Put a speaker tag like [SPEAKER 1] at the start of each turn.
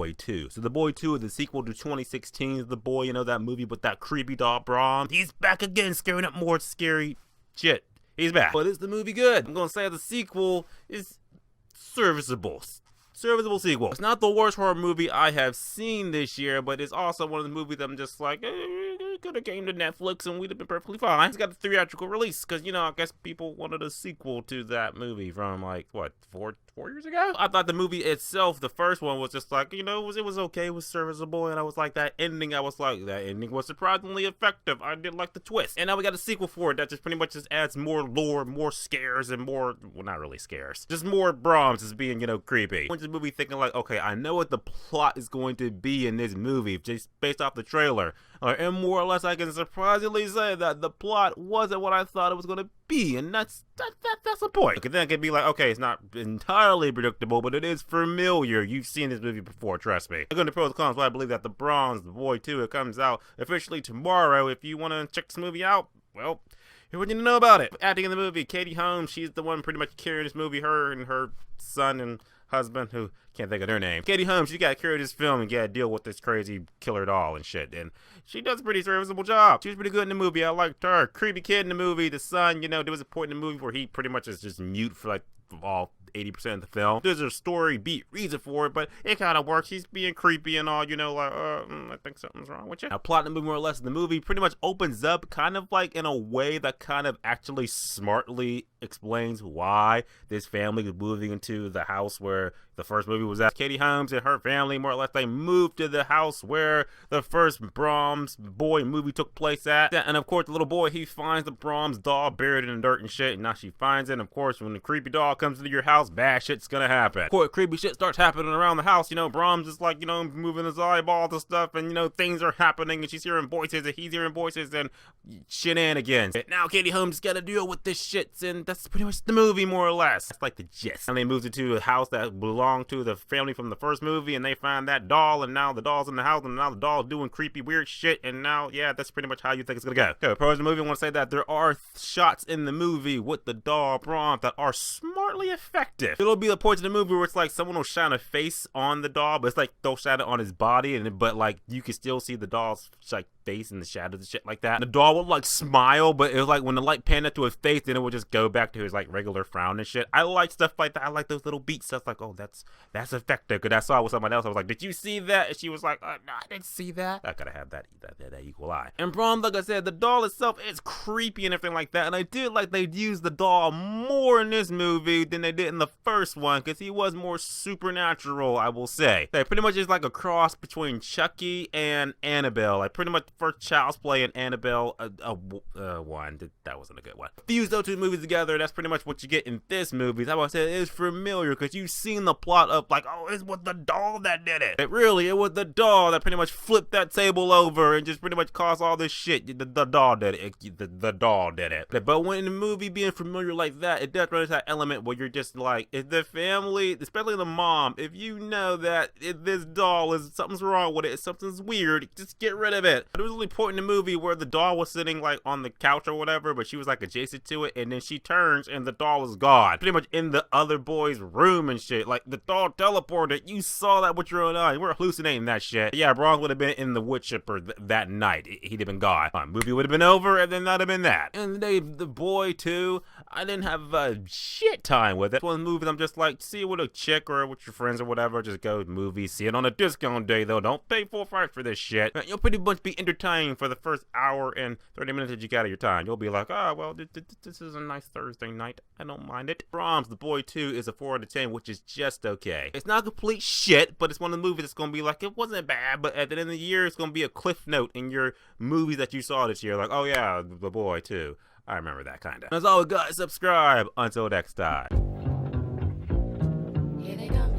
[SPEAKER 1] Boy 2. So The Boy 2 is the sequel to 2016's The Boy, you know, that movie with that creepy doll Brahms. He's back again, scaring up more scary shit. He's back. But is the movie good? I'm gonna say the sequel is serviceable sequel. It's not the worst horror movie I have seen this year, but it's also one of the movies that I'm just like, it could have came to Netflix and we'd have been perfectly fine. It's got a theatrical release because, you know, I guess people wanted a sequel to that movie from like, what, four years ago? I thought the movie itself, the first one, was just like, you know, it was okay, it was serviceable, and I was like, that ending was surprisingly effective. I did like the twist. And now we got a sequel for it that just pretty much just adds more lore, more scares, and more, well, not really scares, just more Brahms as being, you know, creepy. I went to the movie thinking like, okay, I know what the plot is going to be in this movie, just based off the trailer. And more or less, I can surprisingly say that the plot wasn't what I thought it was going to be, and that's the point. Okay, then I could be like, okay, it's not entirely predictable, but it is familiar. You've seen this movie before, trust me. I'm going to pros and cons, but I believe that The Brahms, The Boy 2, it comes out officially tomorrow. If you want to check this movie out, well, here's what you need to know about it. Acting in the movie, Katie Holmes, she's the one pretty much carrying this movie, her and her son and husband, who can't think of their name. Katie Holmes, she got to carry this film and got to deal with this crazy killer doll and shit, and she does a pretty serviceable job. She was pretty good in the movie. I liked her. Creepy kid in the movie. The son, you know, there was a point in the movie where he pretty much is just mute for like all 80% of the film. There's a story beat reason for it, but it kind of works. He's being creepy and all, you know, like, I think something's wrong with you. Now, plot in the movie, more or less, the movie pretty much opens up kind of like in a way that kind of actually smartly explains why this family is moving into the house where the first movie was at. Katie Holmes and her family, more or less, they moved to the house where the first Brahms Boy movie took place at. And of course, the little boy, he finds the Brahms doll buried in the dirt and shit, and now she finds it. And of course, when the creepy doll comes into your house, bad shit's gonna happen. Of course, creepy shit starts happening around the house. You know, Brahms is like, you know, moving his eyeballs and stuff, and you know, things are happening, and she's hearing voices, and he's hearing voices, and shenanigans. And now Katie Holmes gotta deal with this shit, and that's pretty much the movie, more or less. That's like the gist. And they moved into a house that belonged to the family from the first movie, and they find that doll, and now the doll's in the house, and now the doll's doing creepy, weird shit, and now, yeah, that's pretty much how you think it's gonna go. Okay, pros of the movie, I want to say that there are shots in the movie with the doll Brahms that are smartly effective. It'll be the point in the movie where it's like someone will shine a face on the doll, but it's like they'll shine it on his body, but like you can still see the doll's like face in the shadows and shit like that. And the doll would like smile, but it was like when the light panned up to his face, then it would just go back to his like regular frown and shit. I like stuff like that. I like those little beats. Stuff like, oh, that's effective. Because I saw it with someone else. I was like, did you see that? And she was like, no, I didn't see that. I gotta have that equal eye. And Brahms, like I said, the doll itself is creepy and everything like that. And I did like they used the doll more in this movie than they did in the first one, because he was more supernatural, I will say. They pretty much is like a cross between Chucky and Annabelle. Like pretty much the first Child's Play and Annabelle one. That wasn't a good one. Fuse those two movies together, that's pretty much what you get in this movie. That's why I said it is familiar, because you've seen the plot of like, oh, it was the doll that did it. It was the doll that pretty much flipped that table over and just pretty much caused all this shit. The doll did it. The doll did it. But when the movie being familiar like that, it does run into that element where you're just like, if the family, especially the mom, if you know that if this doll is something's wrong with it, something's weird, just get rid of it. There was only a point in the movie where the doll was sitting like on the couch or whatever, but she was like adjacent to it, and then she turns and the doll is gone, pretty much in the other boy's room and shit. Like the doll teleported. You saw that with your own eyes. We're hallucinating that shit. Yeah, Brahms would have been in the wood chipper that night. He'd have been gone. Movie would have been over, and then that'd have been that. And the Boy 2, I didn't have a shit time with it. One of the movies I'm just like, see it with a chick or with your friends or whatever, just go movies, see it on a discount day though. Don't pay full price for this shit. You'll pretty much be entertained for the first hour and 30 minutes that you got of your time. You'll be like, oh, well, this is a nice Thursday night. I don't mind it. Brahms, The Boy 2 is a 4 out of 10, which is just okay. It's not complete shit, but it's one of the movies that's going to be like, it wasn't bad, but at the end of the year, it's going to be a cliff note in your movies that you saw this year. Like, oh yeah, The Boy 2. I remember that kind of. As always, guys, subscribe. Until next time.
[SPEAKER 2] Here they come.